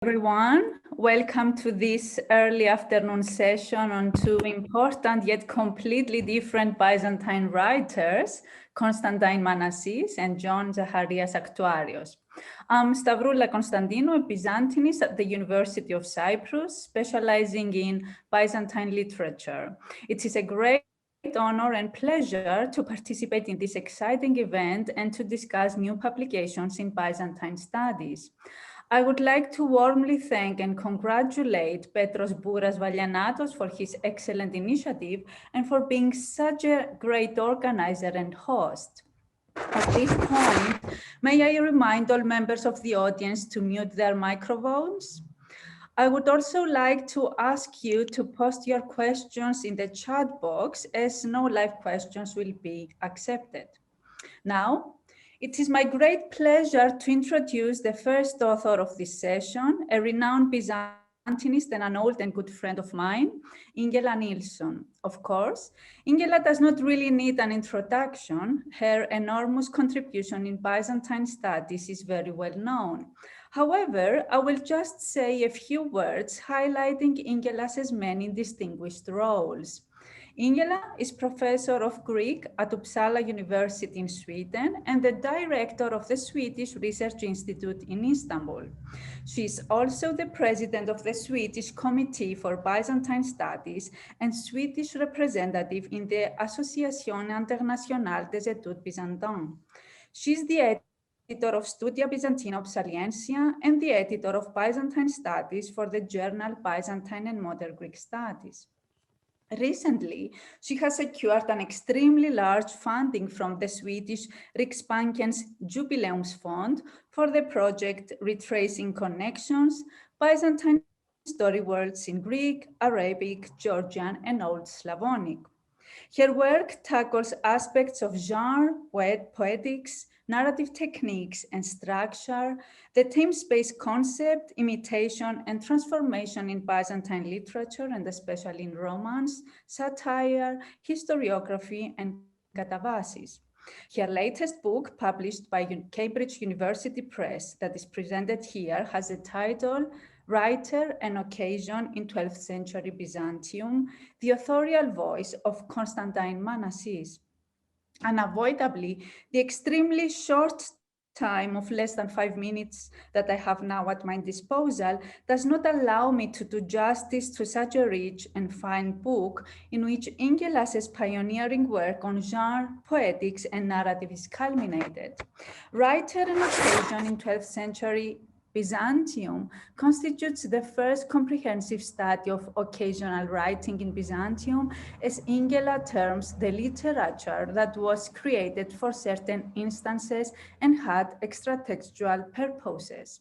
Everyone, welcome to this early afternoon session on two important yet completely different Byzantine writers, Constantine Manasses and John Zacharias Authorial. I'm Stavroula Constantinou, a Byzantinist at the University of Cyprus, specializing in Byzantine literature. It is a great honor and pleasure to participate in this exciting event and to discuss new publications in Byzantine studies. I would like to warmly thank and congratulate Petros Bouras-Vallianatos for his excellent initiative and for being such a great organizer and host. At this point, may I remind all members of the audience to mute their microphones? I would also like to ask you to post your questions in the chat box, as no live questions will be accepted. Now, it is my great pleasure to introduce the first author of this session, a renowned Byzantinist and an old and good friend of mine, Ingela Nilsson. Of course, Ingela does not really need an introduction. Her enormous contribution in Byzantine studies is very well known. However, I will just say a few words highlighting Ingela's many distinguished roles. Ingela is professor of Greek at Uppsala University in Sweden and the director of the Swedish Research Institute in Istanbul. She is also the president of the Swedish Committee for Byzantine Studies and Swedish representative in the Association Internationale des Études Byzantines. She is the editor of Studia Byzantina Uppsaliensia and the editor of Byzantine Studies for the journal Byzantine and Modern Greek Studies. Recently, she has secured an extremely large funding from the Swedish Riksbankens Jubileumsfond for the project Retracing Connections, Byzantine Story Worlds in Greek, Arabic, Georgian, and Old Slavonic. Her work tackles aspects of genre, poetics, narrative techniques and structure, the theme-space concept, imitation and transformation in Byzantine literature and especially in romance, satire, historiography and katabasis. Her latest book, published by Cambridge University Press, that is presented here, has the title Writer and Occasion in 12th Century Byzantium, the Authorial Voice of Constantine Manasses. Unavoidably, the extremely short time of less than 5 minutes that I have now at my disposal does not allow me to do justice to such a rich and fine book in which Ingela's pioneering work on genre, poetics, and narrative is culminated. Writer and Occasion in 12th Century Byzantium constitutes the first comprehensive study of occasional writing in Byzantium, as Ingela terms the literature that was created for certain instances and had extratextual purposes.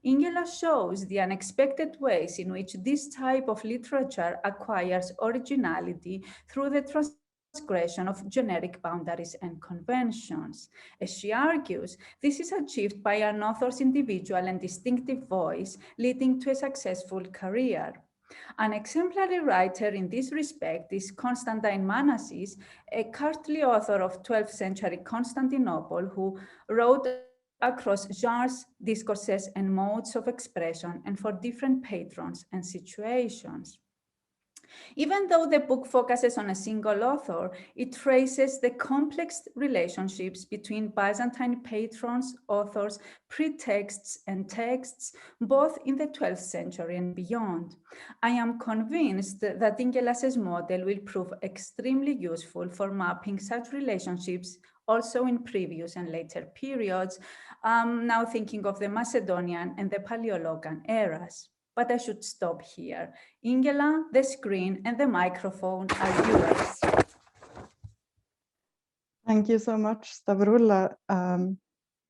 Ingela shows the unexpected ways in which this type of literature acquires originality through the transgression of generic boundaries and conventions. As she argues, this is achieved by an author's individual and distinctive voice, leading to a successful career. An exemplary writer in this respect is Constantine Manasses, a courtly author of 12th century Constantinople who wrote across genres, discourses, and modes of expression and for different patrons and situations. Even though the book focuses on a single author, it traces the complex relationships between Byzantine patrons, authors, pretexts, and texts, both in the 12th century and beyond. I am convinced that Ingela's model will prove extremely useful for mapping such relationships also in previous and later periods, now thinking of the Macedonian and the Paleologan eras. But I should stop here. Ingela, the screen and the microphone are yours. Thank you so much, Stavroula,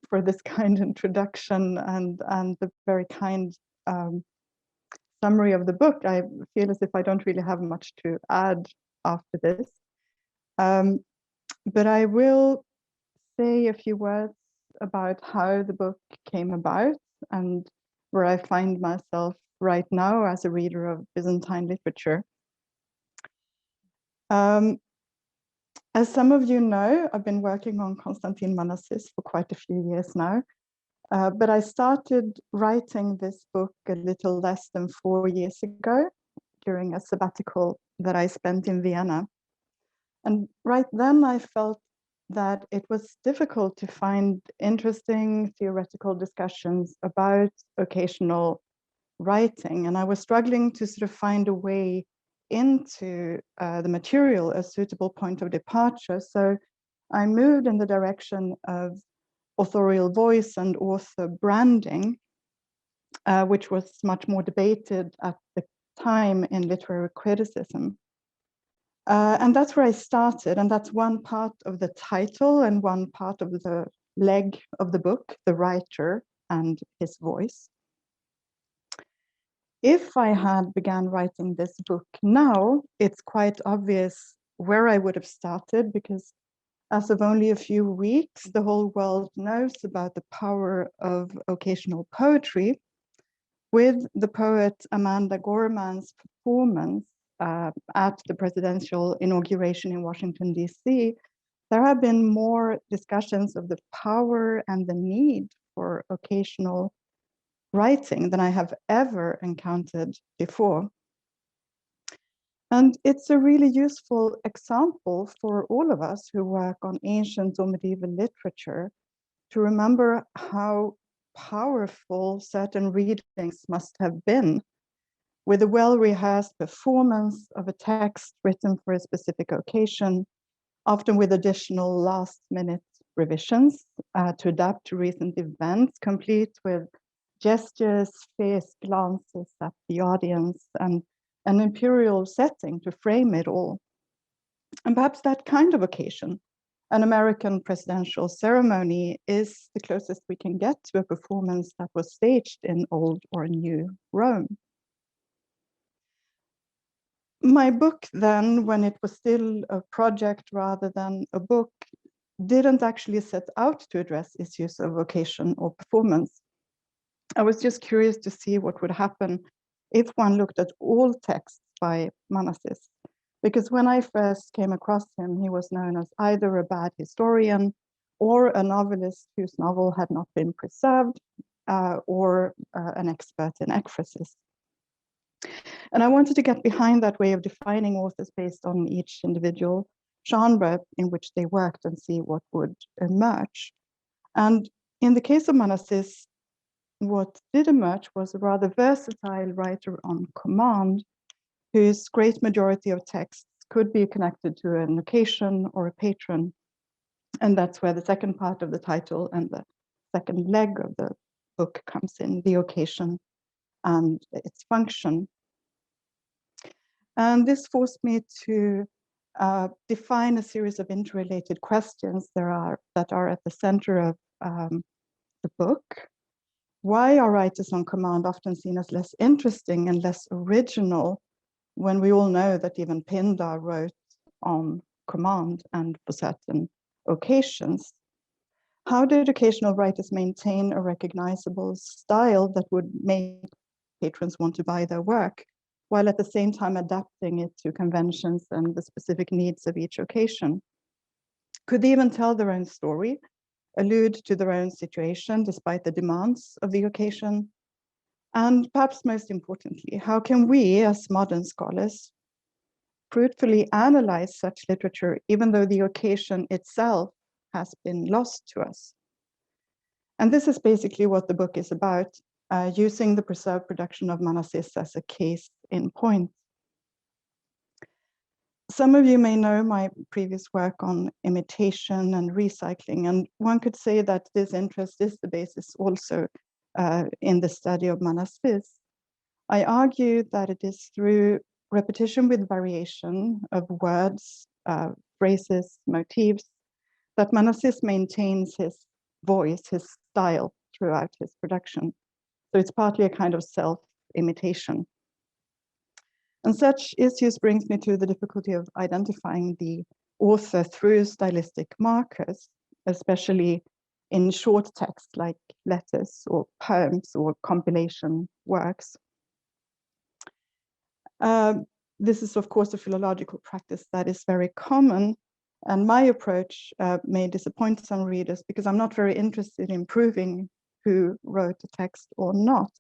for this kind introduction and the very kind summary of the book. I feel as if I don't really have much to add after this. But I will say a few words about how the book came about and where I find myself right now as a reader of Byzantine literature. As some of you know, I've been working on Constantine Manasses for quite a few years now. But I started writing this book a little less than 4 years ago during a sabbatical that I spent in Vienna. And right then I felt that it was difficult to find interesting theoretical discussions about occasional writing. And I was struggling to sort of find a way into the material, a suitable point of departure. So I moved in the direction of authorial voice and author branding, which was much more debated at the time in literary criticism. And that's where I started, and that's one part of the title and one part of the leg of the book, the writer and his voice. If I had begun writing this book now, it's quite obvious where I would have started, because as of only a few weeks, the whole world knows about the power of occasional poetry. With the poet Amanda Gorman's performance at the presidential inauguration in Washington, D.C., there have been more discussions of the power and the need for occasional writing than I have ever encountered before. And it's a really useful example for all of us who work on ancient or medieval literature to remember how powerful certain readings must have been, with a well-rehearsed performance of a text written for a specific occasion, often with additional last-minute revisions to adapt to recent events, complete with gestures, fierce glances at the audience, and an imperial setting to frame it all. And perhaps that kind of occasion, an American presidential ceremony, is the closest we can get to a performance that was staged in old or new Rome. My book then, when it was still a project rather than a book, didn't actually set out to address issues of occasion or performance. I was just curious to see what would happen if one looked at all texts by Manasses. Because when I first came across him, he was known as either a bad historian or a novelist whose novel had not been preserved, or an expert in ekphrasis. And I wanted to get behind that way of defining authors based on each individual genre in which they worked and see what would emerge. And in the case of Manasses, what did emerge was a rather versatile writer on command, whose great majority of texts could be connected to an occasion or a patron. And that's where the second part of the title and the second leg of the book comes in, the occasion and its function. And this forced me to define a series of interrelated questions that are at the center of the book. Why are writers on command often seen as less interesting and less original, when we all know that even Pindar wrote on command and for certain occasions? How did occasional writers maintain a recognizable style that would make patrons want to buy their work, while at the same time adapting it to conventions and the specific needs of each occasion? Could they even tell their own story, allude to their own situation despite the demands of the occasion? And perhaps most importantly, how can we as modern scholars fruitfully analyze such literature even though the occasion itself has been lost to us? And this is basically what the book is about, using the preserved production of Manasses as a case in point. Some of you may know my previous work on imitation and recycling, and one could say that this interest is the basis also in the study of Manasses. I argue that it is through repetition with variation of words, phrases, motifs, that Manasses maintains his voice, his style throughout his production. So it's partly a kind of self-imitation. And such issues brings me to the difficulty of identifying the author through stylistic markers, especially in short text like letters or poems or compilation works. This is, of course, a philological practice that is very common, and my approach may disappoint some readers because I'm not very interested in proving who wrote the text or not.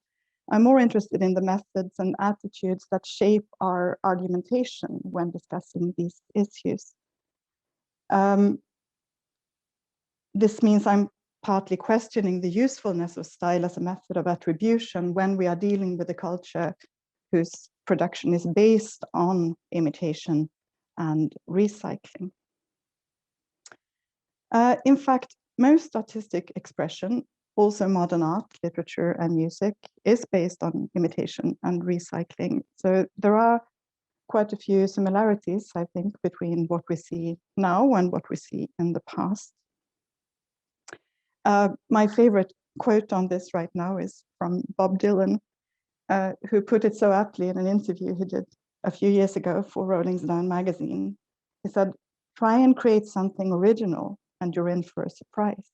I'm more interested in the methods and attitudes that shape our argumentation when discussing these issues. This means I'm partly questioning the usefulness of style as a method of attribution when we are dealing with a culture whose production is based on imitation and recycling. In fact, most artistic expression, also modern art, literature, and music, is based on imitation and recycling. So there are quite a few similarities, I think, between what we see now and what we see in the past. My favorite quote on this right now is from Bob Dylan, who put it so aptly in an interview he did a few years ago for Rolling Stone magazine. He said, "Try and create something original and you're in for a surprise."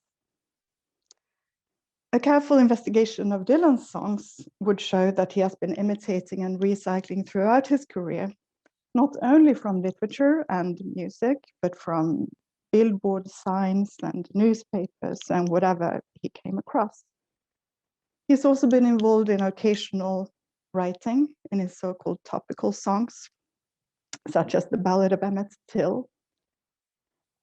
A careful investigation of Dylan's songs would show that he has been imitating and recycling throughout his career, not only from literature and music, but from billboard signs and newspapers and whatever he came across. He's also been involved in occasional writing in his so-called topical songs, such as the Ballad of Emmett Till.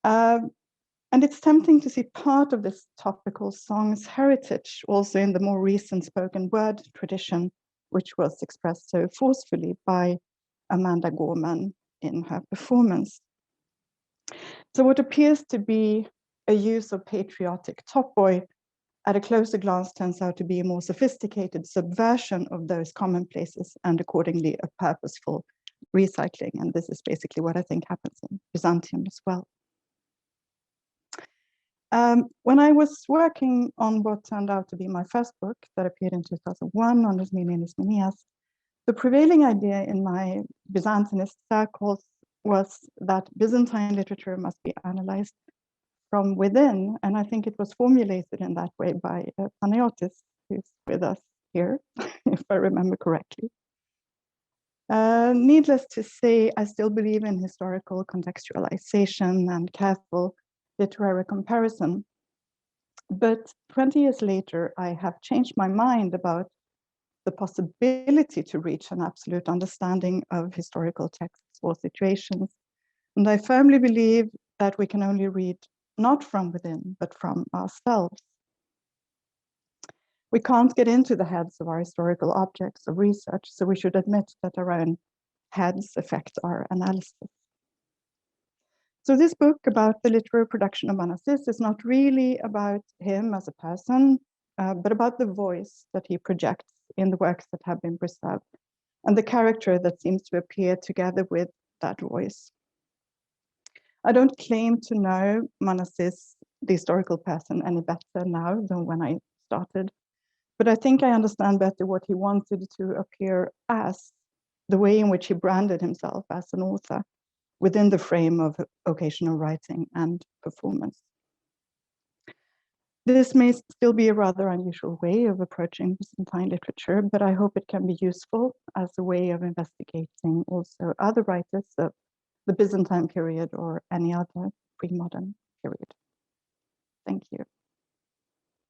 And it's tempting to see part of this topical song's heritage also in the more recent spoken word tradition, which was expressed so forcefully by Amanda Gorman in her performance. So what appears to be a use of patriotic top boy at a closer glance turns out to be a more sophisticated subversion of those commonplaces and accordingly a purposeful recycling. And this is basically what I think happens in Byzantium as well. When I was working on what turned out to be my first book that appeared in 2001 on Ismenias Menias, the prevailing idea in my Byzantinist circles was that Byzantine literature must be analyzed from within, and I think it was formulated in that way by Panayotis, who's with us here, if I remember correctly. Needless to say, I still believe in historical contextualization and careful literary comparison. But 20 years later, I have changed my mind about the possibility to reach an absolute understanding of historical texts or situations. And I firmly believe that we can only read not from within, but from ourselves. We can't get into the heads of our historical objects of research, so we should admit that our own heads affect our analysis. So this book about the literary production of Manasses is not really about him as a person, but about the voice that he projects in the works that have been preserved, and the character that seems to appear together with that voice. I don't claim to know Manasses, the historical person, any better now than when I started, but I think I understand better what he wanted to appear as, the way in which he branded himself as an author, within the frame of occasional writing and performance. This may still be a rather unusual way of approaching Byzantine literature, but I hope it can be useful as a way of investigating also other writers of the Byzantine period or any other pre-modern period. Thank you.